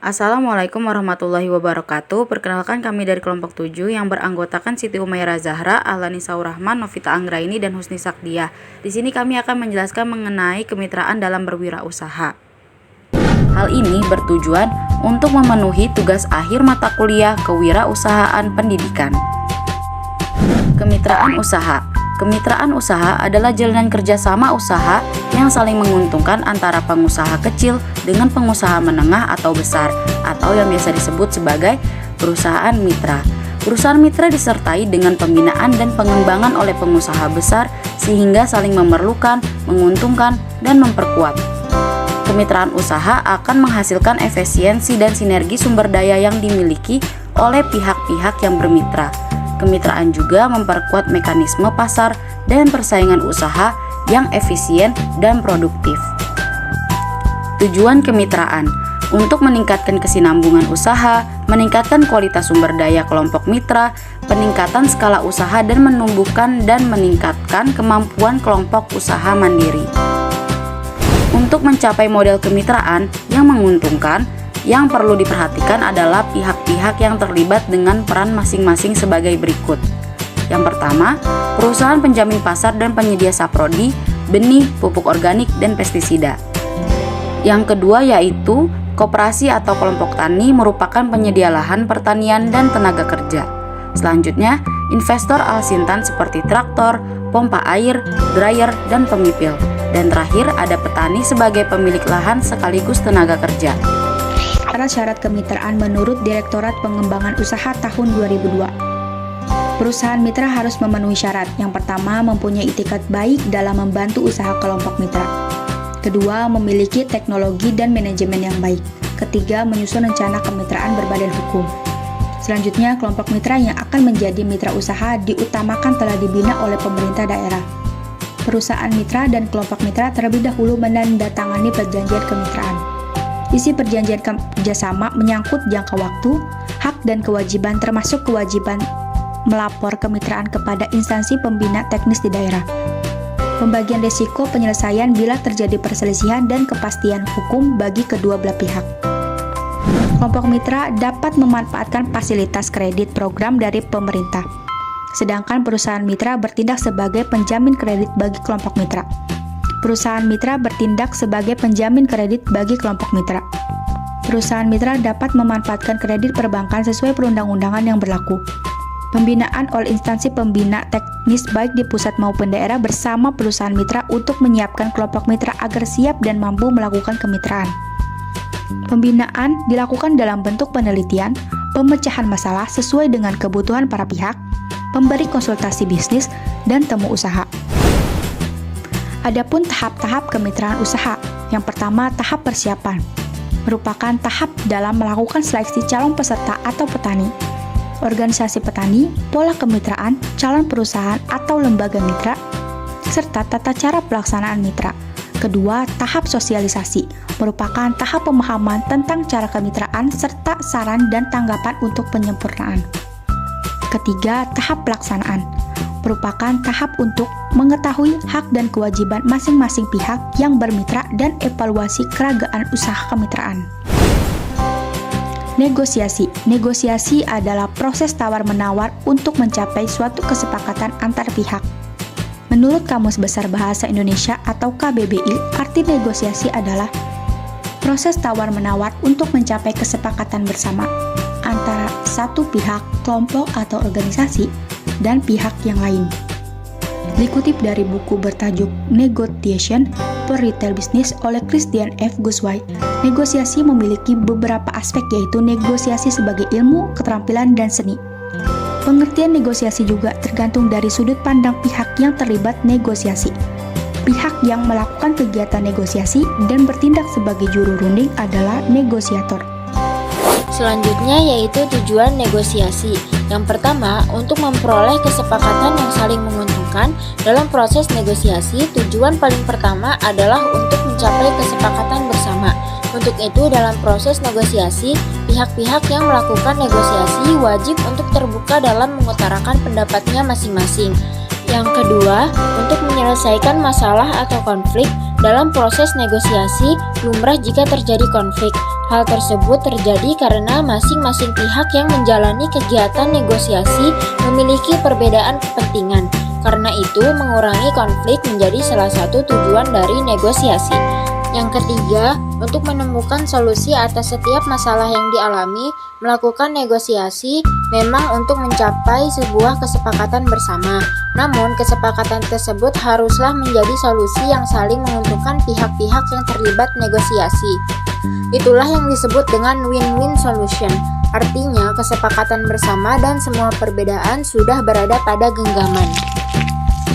Assalamualaikum warahmatullahi wabarakatuh. Perkenalkan, kami dari kelompok 7 yang beranggotakan Siti Umairah Zahra, Ahlani Saurahman, Novita Anggraini, dan Husni Sakdiah. Di sini kami akan menjelaskan mengenai kemitraan dalam berwirausaha. Hal ini bertujuan untuk memenuhi tugas akhir mata kuliah kewirausahaan pendidikan. Kemitraan usaha. Kemitraan usaha adalah jalinan kerjasama usaha yang saling menguntungkan antara pengusaha kecil dengan pengusaha menengah atau besar, atau yang biasa disebut sebagai perusahaan mitra. Perusahaan mitra disertai dengan pembinaan dan pengembangan oleh pengusaha besar sehingga saling memerlukan, menguntungkan, dan memperkuat. Kemitraan usaha akan menghasilkan efisiensi dan sinergi sumber daya yang dimiliki oleh pihak-pihak yang bermitra. Kemitraan juga memperkuat mekanisme pasar dan persaingan usaha yang efisien dan produktif. Tujuan kemitraan untuk meningkatkan kesinambungan usaha, meningkatkan kualitas sumber daya kelompok mitra, peningkatan skala usaha, dan menumbuhkan dan meningkatkan kemampuan kelompok usaha mandiri. Untuk mencapai model kemitraan yang menguntungkan, yang perlu diperhatikan adalah pihak-pihak yang terlibat dengan peran masing-masing sebagai berikut. Yang pertama, perusahaan penjamin pasar dan penyedia saprodi, benih, pupuk organik, dan pestisida. Yang kedua yaitu koperasi atau kelompok tani merupakan penyedia lahan pertanian dan tenaga kerja. Selanjutnya, investor alsintan seperti traktor, pompa air, dryer, dan pemipil. Dan terakhir ada petani sebagai pemilik lahan sekaligus tenaga kerja. Syarat kemitraan menurut Direktorat Pengembangan Usaha tahun 2002. Perusahaan mitra harus memenuhi syarat. Yang pertama, mempunyai itikat baik dalam membantu usaha kelompok mitra. Kedua, memiliki teknologi dan manajemen yang baik. Ketiga, menyusun rencana kemitraan berbadan hukum. Selanjutnya, kelompok mitra yang akan menjadi mitra usaha diutamakan telah dibina oleh pemerintah daerah. Perusahaan mitra dan kelompok mitra terlebih dahulu menandatangani perjanjian kemitraan. Isi perjanjian kerjasama menyangkut jangka waktu, hak dan kewajiban termasuk kewajiban melapor kemitraan kepada instansi pembina teknis di daerah. Pembagian risiko penyelesaian bila terjadi perselisihan dan kepastian hukum bagi kedua belah pihak. Kelompok mitra dapat memanfaatkan fasilitas kredit program dari pemerintah, sedangkan perusahaan mitra bertindak sebagai penjamin kredit bagi kelompok mitra. Perusahaan mitra bertindak sebagai penjamin kredit bagi kelompok mitra. Perusahaan mitra dapat memanfaatkan kredit perbankan sesuai perundang-undangan yang berlaku. Pembinaan oleh instansi pembina teknis baik di pusat maupun daerah bersama perusahaan mitra untuk menyiapkan kelompok mitra agar siap dan mampu melakukan kemitraan. Pembinaan dilakukan dalam bentuk penelitian, pemecahan masalah sesuai dengan kebutuhan para pihak, pemberi konsultasi bisnis, dan temu usaha. Adapun tahap-tahap kemitraan usaha. Yang pertama, tahap persiapan. Merupakan tahap dalam melakukan seleksi calon peserta atau petani, organisasi petani, pola kemitraan, calon perusahaan atau lembaga mitra, serta tata cara pelaksanaan mitra. Kedua, tahap sosialisasi. Merupakan tahap pemahaman tentang cara kemitraan serta saran dan tanggapan untuk penyempurnaan. Ketiga, tahap pelaksanaan. Merupakan tahap untuk mengetahui hak dan kewajiban masing-masing pihak yang bermitra dan evaluasi keragaan usaha kemitraan. Negosiasi. Negosiasi adalah proses tawar-menawar untuk mencapai suatu kesepakatan antar pihak. Menurut Kamus Besar Bahasa Indonesia atau KBBI, arti negosiasi adalah proses tawar-menawar untuk mencapai kesepakatan bersama antara satu pihak, kelompok atau organisasi, dan pihak yang lain. Dikutip dari buku bertajuk Negotiation for Retail Business oleh Christian F. Guswai, negosiasi memiliki beberapa aspek yaitu negosiasi sebagai ilmu, keterampilan, dan seni. Pengertian negosiasi juga tergantung dari sudut pandang pihak yang terlibat negosiasi. Pihak yang melakukan kegiatan negosiasi dan bertindak sebagai juru runding adalah negosiator. Selanjutnya yaitu tujuan negosiasi. Yang pertama, untuk memperoleh kesepakatan yang saling menguntungkan. Dalam proses negosiasi, tujuan paling pertama adalah untuk mencapai kesepakatan bersama. Untuk itu, dalam proses negosiasi, pihak-pihak yang melakukan negosiasi wajib untuk terbuka dalam mengutarakan pendapatnya masing-masing. Yang kedua, untuk menyelesaikan masalah atau konflik. Dalam proses negosiasi, lumrah jika terjadi konflik, Hal tersebut terjadi karena masing-masing pihak yang menjalani kegiatan negosiasi memiliki perbedaan kepentingan. Karena itu, mengurangi konflik menjadi salah satu tujuan dari negosiasi. Yang ketiga, untuk menemukan solusi atas setiap masalah yang dialami, melakukan negosiasi memang untuk mencapai sebuah kesepakatan bersama. Namun, kesepakatan tersebut haruslah menjadi solusi yang saling menguntungkan pihak-pihak yang terlibat negosiasi. Itulah yang disebut dengan win-win solution. Artinya, kesepakatan bersama dan semua perbedaan sudah berada pada genggaman.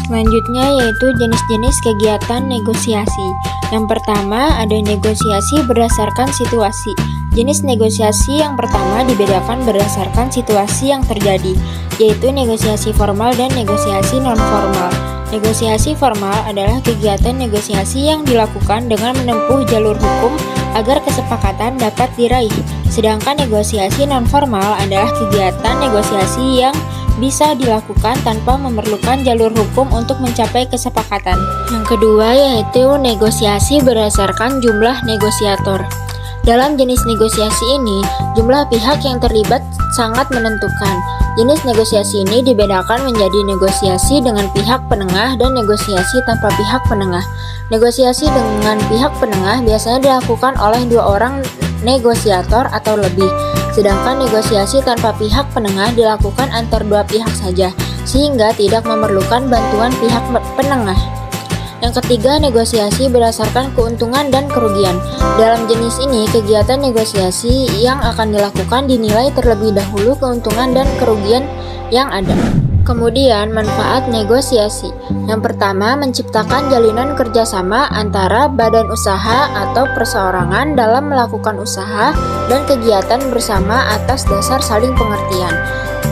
Selanjutnya yaitu jenis-jenis kegiatan negosiasi. Yang pertama ada negosiasi berdasarkan situasi. Jenis negosiasi yang pertama dibedakan berdasarkan situasi yang terjadi, yaitu negosiasi formal dan negosiasi non-formal. Negosiasi formal adalah kegiatan negosiasi yang dilakukan dengan menempuh jalur hukum agar kesepakatan dapat diraih. Sedangkan negosiasi non-formal adalah kegiatan negosiasi yang bisa dilakukan tanpa memerlukan jalur hukum untuk mencapai kesepakatan. Yang kedua yaitu negosiasi berdasarkan jumlah negosiator. Dalam jenis negosiasi ini, jumlah pihak yang terlibat sangat menentukan. Jenis negosiasi ini dibedakan menjadi negosiasi dengan pihak penengah dan negosiasi tanpa pihak penengah. Negosiasi dengan pihak penengah biasanya dilakukan oleh 2 orang negosiator atau lebih, sedangkan negosiasi tanpa pihak penengah dilakukan antar 2 pihak saja, sehingga tidak memerlukan bantuan pihak penengah. Yang ketiga, negosiasi berdasarkan keuntungan dan kerugian. Dalam jenis ini, kegiatan negosiasi yang akan dilakukan dinilai terlebih dahulu keuntungan dan kerugian yang ada. Kemudian, manfaat negosiasi. Yang pertama, menciptakan jalinan kerjasama antara badan usaha atau perseorangan dalam melakukan usaha dan kegiatan bersama atas dasar saling pengertian.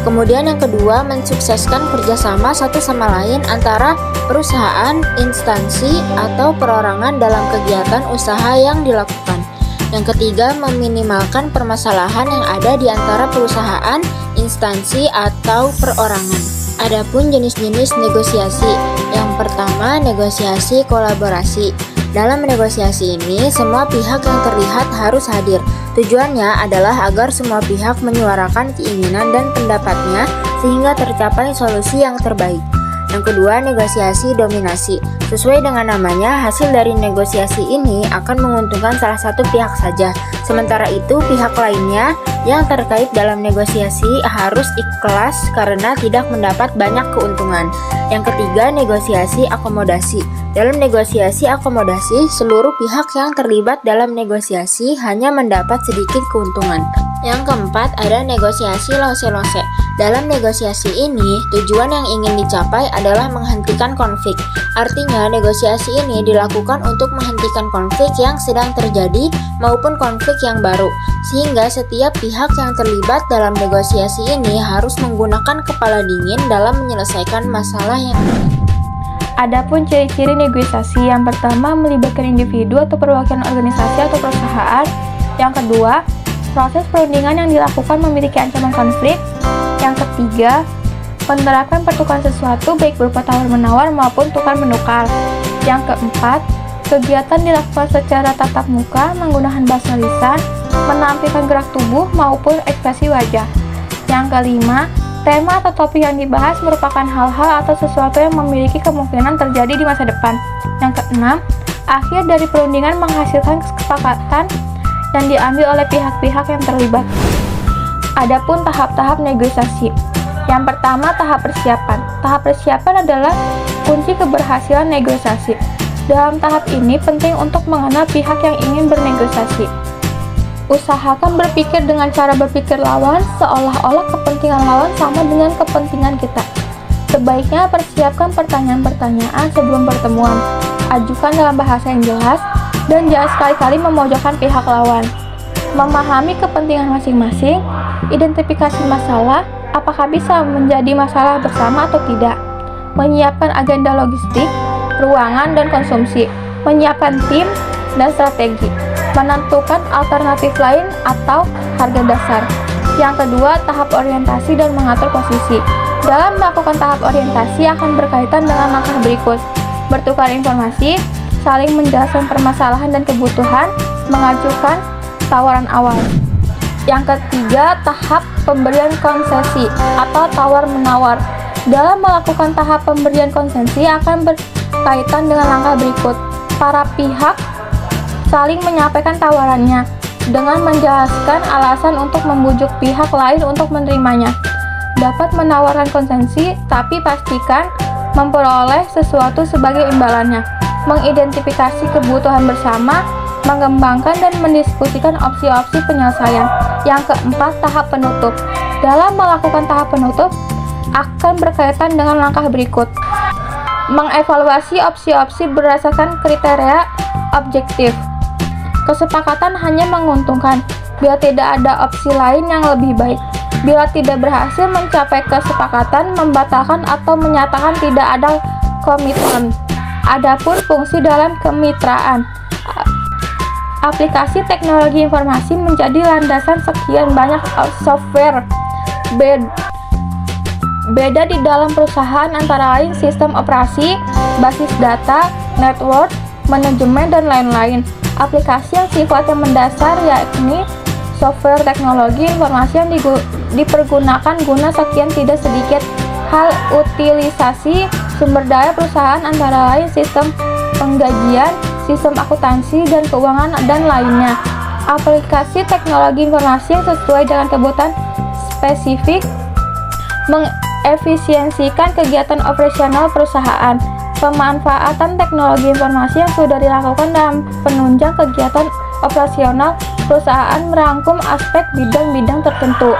Kemudian yang kedua, mensukseskan kerjasama satu sama lain antara perusahaan, instansi, atau perorangan dalam kegiatan usaha yang dilakukan. Yang ketiga, meminimalkan permasalahan yang ada di antara perusahaan, instansi, atau perorangan. Adapun jenis-jenis negosiasi. Yang pertama, negosiasi kolaborasi. Dalam negosiasi ini, semua pihak yang terlihat harus hadir. Tujuannya adalah agar semua pihak menyuarakan keinginan dan pendapatnya sehingga tercapai solusi yang terbaik. Yang kedua, negosiasi dominasi. Sesuai dengan namanya, hasil dari negosiasi ini akan menguntungkan salah satu pihak saja. Sementara itu, pihak lainnya yang terkait dalam negosiasi harus ikhlas karena tidak mendapat banyak keuntungan. Yang ketiga, negosiasi akomodasi. Dalam negosiasi akomodasi, seluruh pihak yang terlibat dalam negosiasi hanya mendapat sedikit keuntungan. Yang keempat, ada negosiasi lose-lose. Dalam negosiasi ini, tujuan yang ingin dicapai adalah menghentikan konflik. Artinya, negosiasi ini dilakukan untuk menghentikan konflik yang sedang terjadi maupun konflik yang baru, sehingga setiap pihak yang terlibat dalam negosiasi ini harus menggunakan kepala dingin dalam menyelesaikan masalah yang ada. Adapun ciri-ciri negosiasi, yang pertama melibatkan individu atau perwakilan organisasi atau perusahaan. Yang kedua, proses perundingan yang dilakukan memiliki ancaman konflik. Yang ketiga, menerapkan pertukaran sesuatu baik berupa tawar-menawar maupun tukar-menukar. Yang keempat, kegiatan dilakukan secara tatap muka menggunakan bahasa lisan, menampilkan gerak tubuh maupun ekspresi wajah. Yang kelima, tema atau topik yang dibahas merupakan hal-hal atau sesuatu yang memiliki kemungkinan terjadi di masa depan. Yang keenam, akhir dari perundingan menghasilkan kesepakatan yang diambil oleh pihak-pihak yang terlibat. Adapun tahap-tahap negosiasi. Yang pertama, tahap persiapan. Tahap persiapan adalah kunci keberhasilan negosiasi. Dalam tahap ini penting untuk mengenal pihak yang ingin bernegosiasi. Usahakan berpikir dengan cara berpikir lawan seolah-olah kepentingan lawan sama dengan kepentingan kita. Sebaiknya persiapkan pertanyaan-pertanyaan sebelum pertemuan. Ajukan dalam bahasa yang jelas dan jangan sekali-kali memojokkan pihak lawan. Memahami kepentingan masing-masing, identifikasi masalah, apakah bisa menjadi masalah bersama atau tidak. Menyiapkan agenda logistik, ruangan dan konsumsi. Menyiapkan tim dan strategi. Menentukan alternatif lain atau harga dasar. Yang kedua, tahap orientasi dan mengatur posisi. Dalam melakukan tahap orientasi akan berkaitan dengan langkah berikut: bertukar informasi, saling menjelaskan permasalahan dan kebutuhan, mengajukan tawaran awal. Yang ketiga, tahap pemberian konsesi atau tawar-menawar. Dalam melakukan tahap pemberian konsesi akan berkaitan dengan langkah berikut. Para pihak saling menyampaikan tawarannya dengan menjelaskan alasan untuk membujuk pihak lain untuk menerimanya. Dapat menawarkan konsesi, tapi pastikan memperoleh sesuatu sebagai imbalannya. Mengidentifikasi kebutuhan bersama, mengembangkan dan mendiskusikan opsi-opsi penyelesaian. Yang keempat, tahap penutup. Dalam melakukan tahap penutup, akan berkaitan dengan langkah berikut. Mengevaluasi opsi-opsi berdasarkan kriteria objektif. Kesepakatan hanya menguntungkan bila tidak ada opsi lain yang lebih baik. Bila tidak berhasil mencapai kesepakatan, membatalkan atau menyatakan tidak ada komitmen. Adapun fungsi dalam kemitraan. Aplikasi teknologi informasi menjadi landasan sekian banyak software. Beda di dalam perusahaan antara lain sistem operasi, basis data, network, manajemen, dan lain-lain. Aplikasi yang sifatnya mendasar yakni software teknologi informasi yang dipergunakan guna sekian tidak sedikit hal utilisasi sumber daya perusahaan antara lain sistem penggajian, sistem akuntansi dan keuangan, dan lainnya. Aplikasi teknologi informasi yang sesuai dengan kebutuhan spesifik mengefisiensikan kegiatan operasional perusahaan. Pemanfaatan teknologi informasi yang sudah dilakukan dalam penunjang kegiatan operasional perusahaan merangkum aspek bidang-bidang tertentu.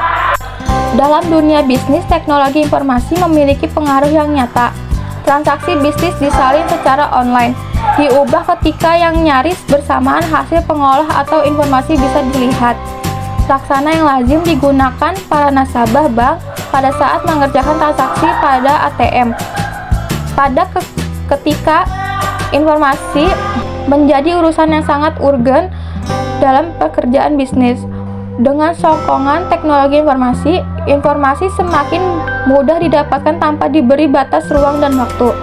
Dalam dunia bisnis, teknologi informasi memiliki pengaruh yang nyata. Transaksi bisnis disalin secara online, diubah ketika yang nyaris bersamaan hasil pengolah atau informasi bisa dilihat. Laksana yang lazim digunakan para nasabah bank pada saat mengerjakan transaksi pada ATM. Ketika informasi menjadi urusan yang sangat urgen dalam pekerjaan bisnis. Dengan sokongan teknologi informasi semakin mudah didapatkan tanpa diberi batas ruang dan waktu.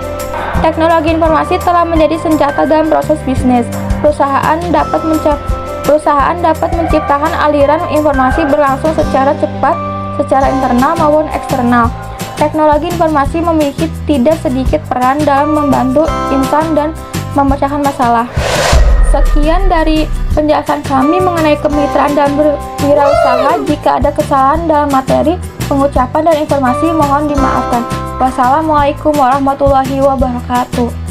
Teknologi informasi telah menjadi senjata dalam proses bisnis. Perusahaan dapat menciptakan aliran informasi berlangsung secara cepat, secara internal maupun eksternal. Teknologi informasi memiliki tidak sedikit peran dalam membantu insan dan memecahkan masalah. Sekian dari penjelasan kami mengenai kemitraan dan berwirausaha. Jika ada kesalahan dalam materi, pengucapan, dan informasi, mohon dimaafkan. Wassalamualaikum warahmatullahi wabarakatuh.